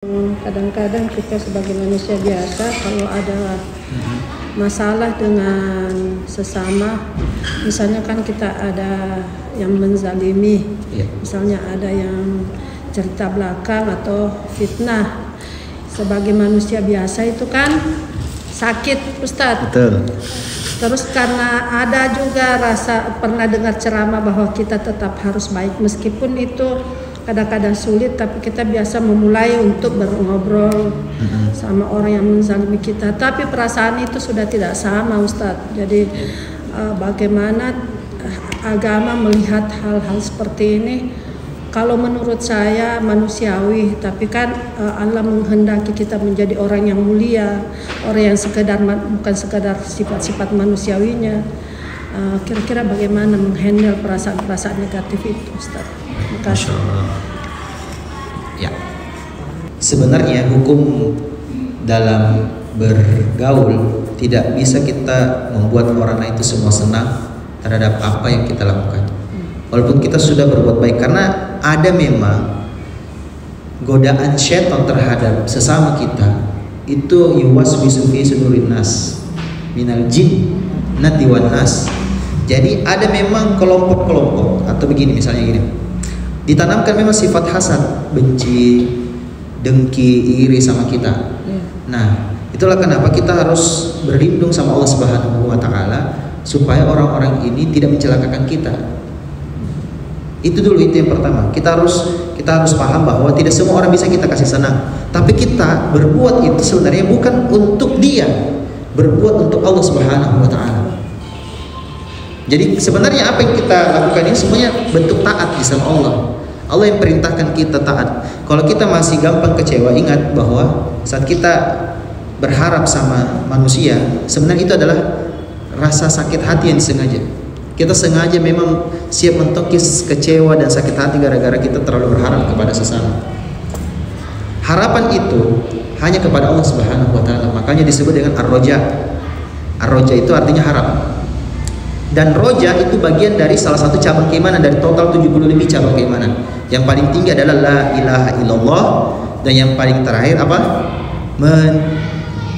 Kadang-kadang kita sebagai manusia biasa kalau ada masalah dengan sesama, misalnya kan kita ada yang menzalimi, misalnya ada yang cerita belakang atau fitnah, sebagai manusia biasa itu kan sakit, Ustadz. Betul. Terus karena ada juga rasa pernah dengar ceramah bahwa kita tetap harus baik meskipun itu kadang-kadang sulit, tapi kita biasa memulai untuk ngobrol sama orang yang menzalimi kita. Tapi perasaan itu sudah tidak sama, Ustadz. Jadi bagaimana agama melihat hal-hal seperti ini? Kalau menurut saya manusiawi, tapi kan Allah menghendaki kita menjadi orang yang mulia, orang yang bukan sekedar sifat-sifat manusiawinya. Kira-kira bagaimana menghandle perasaan-perasaan negatif itu, Ustaz? Masya Allah. Ya, sebenarnya hukum dalam bergaul tidak bisa kita membuat orang itu semua senang terhadap apa yang kita lakukan. Walaupun kita sudah berbuat baik, karena ada memang godaan syaitan terhadap sesama kita itu yuwaswisu fi sudurin nas minal jinnati wan nas. Jadi ada memang kelompok-kelompok atau begini, misalnya gini, ditanamkan memang sifat hasad, benci, dengki, iri sama kita. Nah, itulah kenapa kita harus berlindung sama Allah Subhanahu wa taala supaya orang-orang ini tidak mencelakakan kita. Itu dulu, itu yang pertama. Kita harus paham bahwa tidak semua orang bisa kita kasih senang. Tapi kita berbuat itu sebenarnya bukan untuk dia, berbuat untuk Allah Subhanahu wa taala. Jadi sebenarnya apa yang kita lakukan ini semuanya bentuk taat sama Allah. Allah yang perintahkan kita taat. Kalau kita masih gampang kecewa, ingat bahwa saat kita berharap sama manusia, sebenarnya itu adalah rasa sakit hati yang disengaja. Kita sengaja memang siap mentokis kecewa dan sakit hati gara-gara kita terlalu berharap kepada sesama. Harapan itu hanya kepada Allah Subhanahu wa taala. Makanya disebut dengan ar-roja. Ar-roja itu artinya harap. Dan roja itu bagian dari salah satu cabang keimanan dari total 70 lebih cabang keimanan. Yang paling tinggi adalah la ilaha illallah, dan yang paling terakhir apa?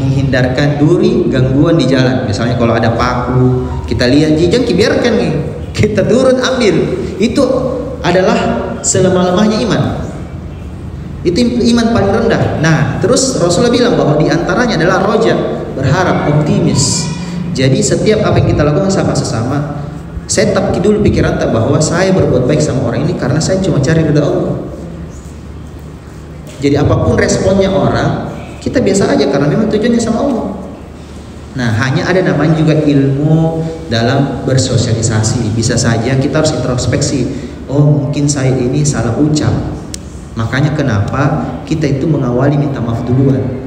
Menghindarkan duri gangguan di jalan. Misalnya kalau ada paku, kita lihat jijang, biarkan nih, kita turun ambil. Itu adalah selemah-lemahnya iman. Itu iman paling rendah. Nah, terus Rasulullah bilang bahwa diantaranya adalah roja, berharap, optimis. Jadi setiap apa yang kita lakukan sama sesama, saya tetap dulu pikiran bahwa saya berbuat baik sama orang ini karena saya cuma cari ridha Allah. Jadi apapun responnya orang, kita biasa aja karena memang tujuannya sama Allah. Nah, hanya ada namanya juga ilmu dalam bersosialisasi. Bisa saja kita harus introspeksi. Oh, mungkin saya ini salah ucap. Makanya kenapa kita itu mengawali minta maaf duluan.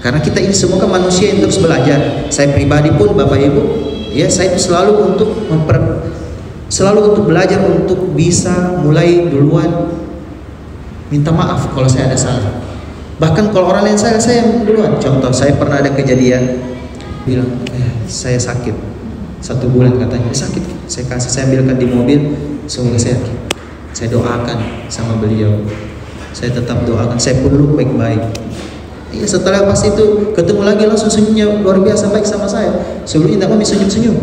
Karena kita ini semua kan manusia yang terus belajar. Saya pribadi pun, Bapak Ibu, ya, saya itu selalu untuk belajar untuk bisa mulai duluan minta maaf kalau saya ada salah. Bahkan kalau orang lain saya yang duluan. Contoh, saya pernah ada kejadian bilang, saya sakit 1 bulan katanya, sakit. Saya ambilkan di mobil, semoga sehat. Saya doakan sama beliau. Saya tetap doakan, saya peluk baik-baik. Ya, setelah pas itu ketemu lagi langsung senyumnya luar biasa baik sama saya. Sebelumnya tidak mau senyum-senyum.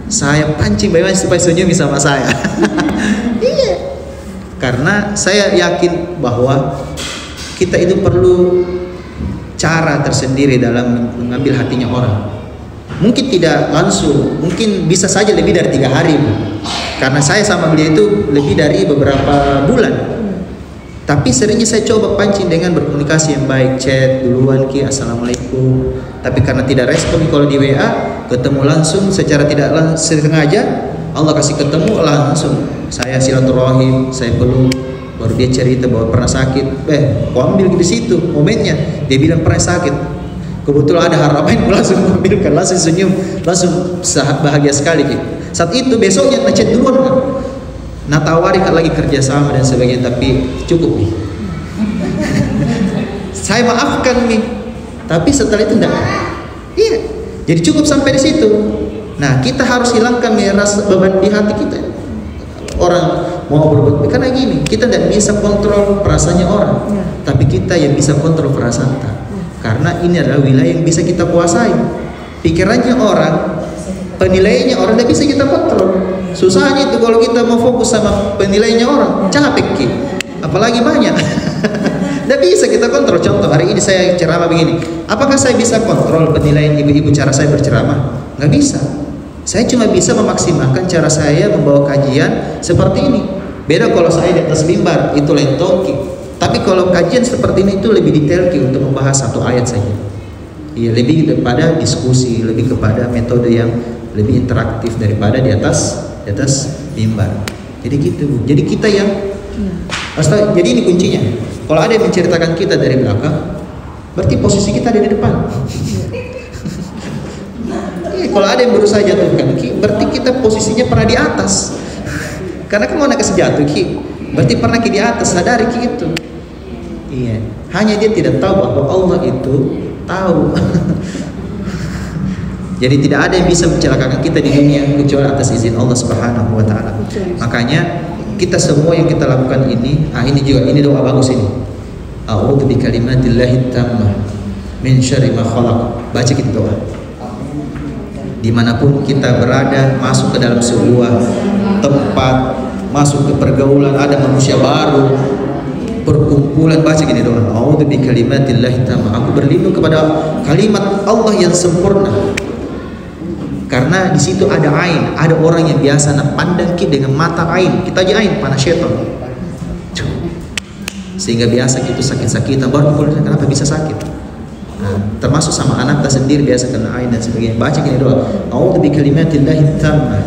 Saya pancing bagaimana supaya senyum sama saya. Iya. Karena saya yakin bahwa kita itu perlu cara tersendiri dalam mengambil hatinya orang. Mungkin tidak langsung, mungkin bisa saja lebih dari 3 hari. Karena saya sama beliau itu lebih dari beberapa bulan. Tapi seringnya saya coba pancing dengan berkomunikasi yang baik, chat duluan, assalamualaikum. Tapi karena tidak respon kalau di WA, ketemu langsung secara tidak sengaja, Allah kasih ketemu langsung. Saya silaturahim, saya peluk, baru dia cerita bahwa pernah sakit. Kau ambil di situ momennya. Dia bilang pernah sakit. Kebetulan ada harapan, langsung ambilkan, langsung senyum, langsung bahagia sekali. Saat itu besoknya ngechat duluan kan. Nah, tawari lagi kerjasama dan sebagainya, tapi cukup nih. Saya maafkan nih, tapi setelah itu enggak. Iya, jadi cukup sampai di situ. Nah, kita harus hilangkan rasa beban di hati kita. Orang mau berbuat karena gini, kita tidak bisa kontrol perasaannya orang, tapi kita yang bisa kontrol perasaan kita. Karena ini adalah wilayah yang bisa kita kuasai. Pikirannya orang, penilaiannya orang tidak bisa kita kontrol. Susahnya itu kalau kita mau fokus sama penilaiannya orang, capek apalagi banyak. Tidak bisa kita kontrol. Contoh, hari ini saya ceramah begini, apakah saya bisa kontrol penilaian ibu-ibu cara saya berceramah? Nggak bisa. Saya cuma bisa memaksimalkan cara saya membawa kajian seperti ini. Beda kalau saya di atas mimbar, itu lain tongki. Tapi kalau kajian seperti ini itu lebih detail untuk membahas satu ayat saja. Iya, lebih kepada diskusi, lebih kepada metode yang lebih interaktif daripada di atas mimbar. Jadi gitu, Bu. Jadi kita yang jadi ini kuncinya. Kalau ada yang menceritakan kita dari belakang, berarti posisi kita ada di depan. Kalau ada yang berusaha jatuhkan berarti kita posisinya pernah di atas. Karena kan mau nak kasih jatuh berarti pernah di atas, sadari itu. Iya, hanya dia tidak tahu bahwa Allah itu tahu. Jadi tidak ada yang bisa mencelakakan kita di dunia kecuali atas izin Allah Subhanahu wa taala. Makanya kita semua yang kita lakukan ini, ini doa bagus ini. A'udzu bikalimatillahi tammah min syarri ma khalaq. Baca kita doa. Dimanapun kita berada, masuk ke dalam sebuah tempat, masuk ke pergaulan, ada manusia baru, perkumpulan, baca gini doa. A'udzu bikalimatillahi tammah. Aku berlindung kepada kalimat Allah yang sempurna. Karena di situ ada ain, ada orang yang biasa nak pandang kita dengan mata ain, kita aja ain panas syaitan. Sehingga biasa gitu sakit-sakitan, baru kenapa bisa sakit? Nah, termasuk sama anak kita sendiri biasa kena ain dan sebagainya. Baca gini doa. A'udzu bikalimatillahi tammah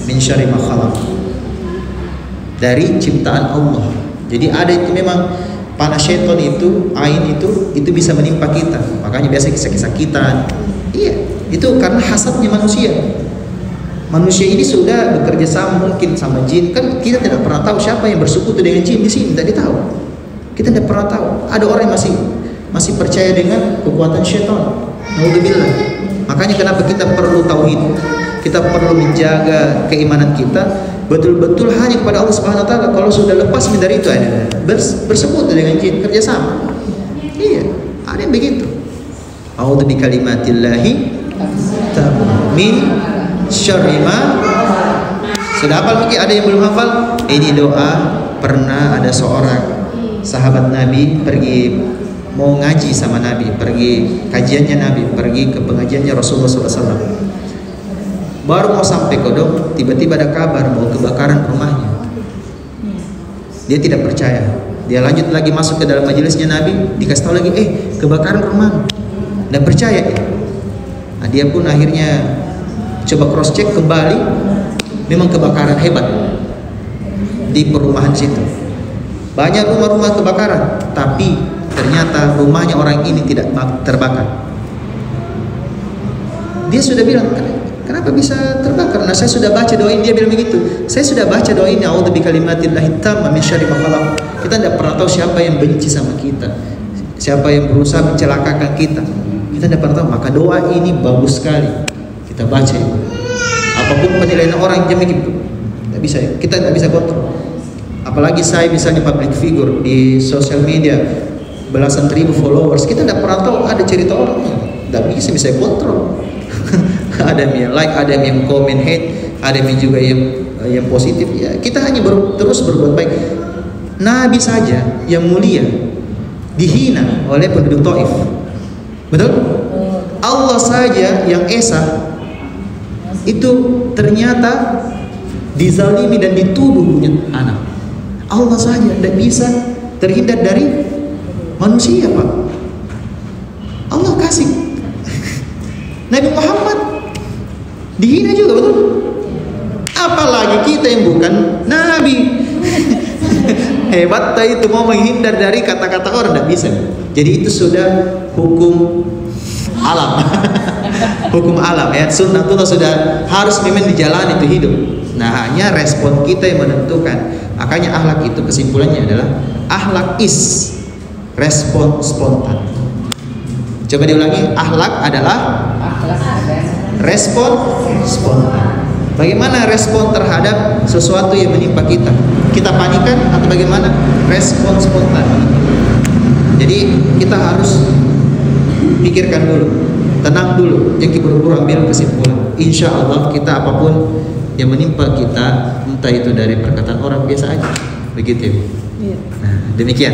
min syarri ma khalaq. Dari ciptaan Allah. Jadi ada itu memang panas syaitan itu, ain itu bisa menimpa kita. Makanya biasa sakit-sakitan. Iya, itu karena hasadnya manusia. Manusia ini sudah bekerja sama mungkin sama jin. Kan kita tidak pernah tahu siapa yang bersekutu dengan jin di sini, tidak tahu. Kita tidak pernah tahu. Ada orang yang masih percaya dengan kekuatan syaitan. Naudzubillah. Makanya kenapa kita perlu tauhid? Kita perlu menjaga keimanan kita betul-betul hanya kepada Allah Subhanahu wa taala. Kalau sudah lepas dari itu ada bersekutu dengan jin, kerjasama. Iya, ada yang begitu. A'udzu bikalimatillahi tammah min syarri ma. Sudah hafal mungkin ada yang belum hafal? Ini doa pernah ada seorang sahabat Nabi pergi mau ngaji sama Nabi, pergi kajiannya Nabi, pergi ke pengajiannya Rasulullah SAW. Baru mau sampai kodok, tiba-tiba ada kabar bahwa kebakaran rumahnya. Dia tidak percaya. Dia lanjut lagi masuk ke dalam majelisnya Nabi, dikasih tahu lagi, kebakaran rumah. Dan percaya. Nah, dia pun akhirnya coba cross check kembali, memang kebakaran hebat di perumahan situ. Banyak rumah-rumah kebakaran, tapi ternyata rumahnya orang ini tidak terbakar. Dia sudah bilang, kenapa bisa terbakar? Nah, saya sudah baca doa ini. Dia bilang begitu. Saya sudah baca doa ini. A'udzu bikalimatillahi tammah min syarri ma khalaq. Kita tidak pernah tahu siapa yang benci sama kita, siapa yang berusaha mencelakakan kita. Kita tidak pernah tahu. Maka doa ini bagus sekali. Kita baca itu. Apapun penilaian orang jam itu, tidak bisa. Kita tidak bisa kontrol. Apalagi saya misalnya public figure di sosial media, belasan ribu followers, kita tidak pernah tahu ada cerita orang. Tidak bisa kontrol. Ada yang like, ada yang komen hate, ada yang juga yang positif. Ya, kita hanya terus berbuat baik. Nabi saja yang mulia dihina oleh penduduk Taif. Betul? Allah saja yang esa itu ternyata dizalimi dan dituduh punya anak. Allah saja tidak bisa terhindar dari manusia, Pak. Allah kasih. Nabi Muhammad dihina juga, betul? Apalagi kita yang bukan Nabi. Hebat itu mau menghindar dari kata-kata orang, tidak bisa. Jadi itu sudah hukum alam. Hukum alam ya. Sunnatullah sudah harus memang dijalani itu hidup. Nah, hanya respon kita yang menentukan. Makanya akhlak itu kesimpulannya adalah akhlak is respon spontan. Coba diulangi, akhlak adalah respon spontan. Bagaimana respon terhadap sesuatu yang menimpa kita? kita panikan atau bagaimana? Respon spontan. Jadi kita harus pikirkan dulu, tenang dulu, jangan buru-buru ambil kesimpulan. Insya Allah kita apapun yang menimpa kita, entah itu dari perkataan orang biasa aja, begitu ya. Iya. Nah, demikian.